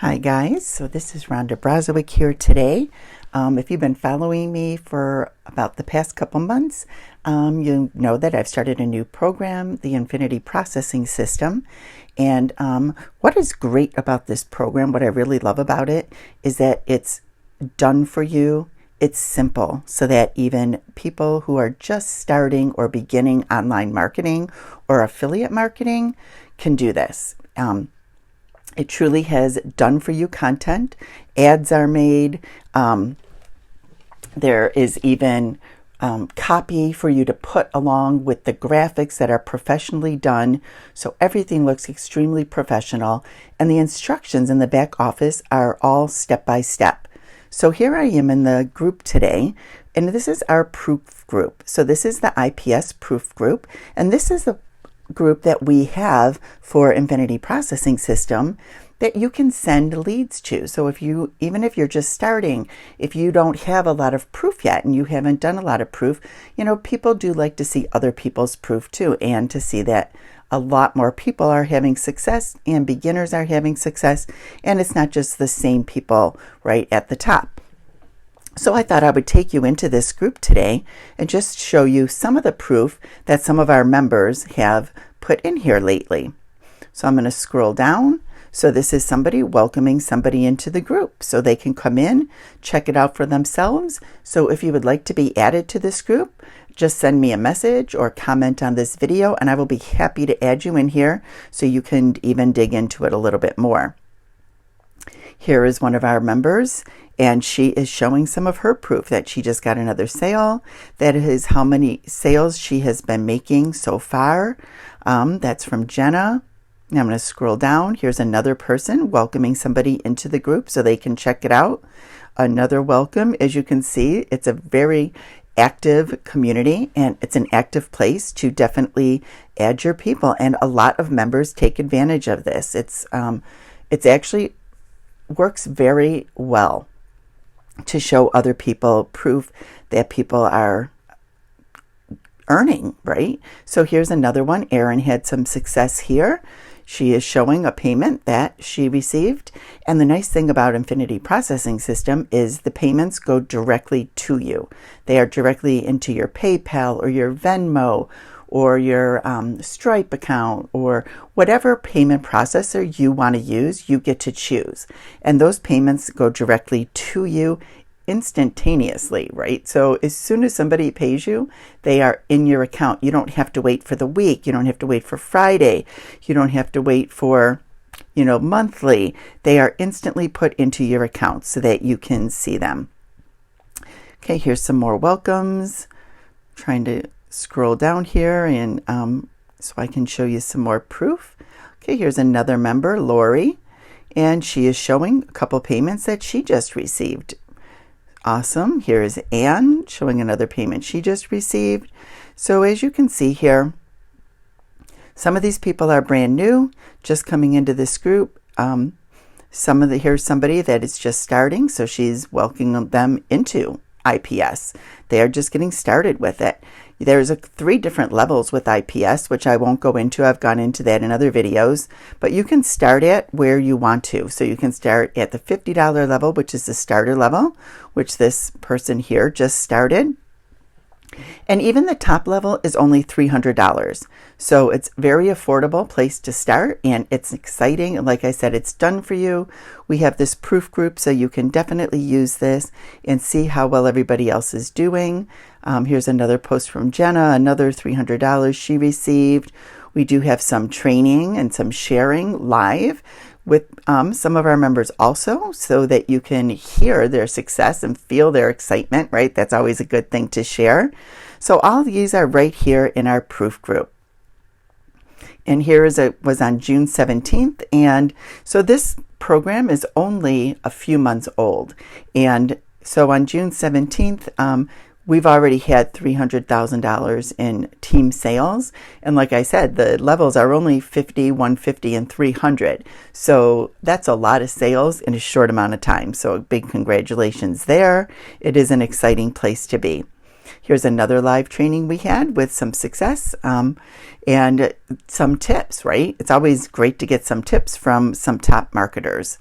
Hi guys, so this is Rhonda Brzozowiec here today. If you've been following me for about the past couple months, you know that I've started a new program, the Infinity Processing System. And what is great about this program, what I really love about it, is that it's done for you. It's simple so that even people who are just starting or beginning online marketing or affiliate marketing can do this. It truly has done for you content. Ads are made. There is even copy for you to put along with the graphics that are professionally done. So everything looks extremely professional. And the instructions in the back office are all step by step. So here I am in the group today, and this is our proof group. So this is the IPS proof group, and this is the group that we have for Infinity Processing System that you can send leads to. So even if you're just starting, if you don't have a lot of proof yet and you haven't done a lot of proof, people do like to see other people's proof too, and to see that a lot more people are having success and beginners are having success, and it's not just the same people right at the top. So I thought I would take you into this group today and just show you some of the proof that some of our members have put in here lately. So I'm going to scroll down. So this is somebody welcoming somebody into the group so they can come in, check it out for themselves. So if you would like to be added to this group, just send me a message or comment on this video and I will be happy to add you in here so you can even dig into it a little bit more. Here is one of our members, and she is showing some of her proof that she just got another sale. That is how many sales she has been making so far. That's from Jenna. Now I'm going to scroll down. Here's another person welcoming somebody into the group so they can check it out. Another welcome. As you can see, it's a very active community and it's an active place to definitely add your people. And a lot of members take advantage of this. It's actually works very well to show other people proof that people are earning, right? So here's another one. Erin had some success here. She is showing a payment that she received. And the nice thing about Infinity Processing System is the payments go directly to you. They are directly into your PayPal or your Venmo or your Stripe account, or whatever payment processor you want to use, you get to choose. And those payments go directly to you instantaneously, right? So as soon as somebody pays you, they are in your account. You don't have to wait for the week. You don't have to wait for Friday. You don't have to wait for, monthly. They are instantly put into your account so that you can see them. Okay, here's some more welcomes. Trying to scroll down here and so I can show you some more proof. Okay, here's another member, Lori, and she is showing a couple payments that she just received. Awesome. Here is Anne showing another payment she just received. So as you can see here, some of these people are brand new, just coming into this group. Here's somebody that is just starting, so she's welcoming them into IPS. They are just getting started with it. There's 3 different levels with IPS, which I won't go into. I've gone into that in other videos, but you can start at where you want to. So you can start at the $50 level, which is the starter level, which this person here just started. And even the top level is only $300. So it's a very affordable place to start, and it's exciting. Like I said, it's done for you. We have this proof group, so you can definitely use this and see how well everybody else is doing. Here's another post from Jenna, another $300 she received. We do have some training and some sharing live with some of our members also, so that you can hear their success and feel their excitement, right? That's always a good thing to share. So all these are right here in our proof group. And here was on June 17th. And so this program is only a few months old. And so on June 17th, we've already had $300,000 in team sales. And like I said, the levels are only 50, 150, and 300. So that's a lot of sales in a short amount of time. So big congratulations there. It is an exciting place to be. Here's another live training we had with some success and some tips, right? It's always great to get some tips from some top marketers.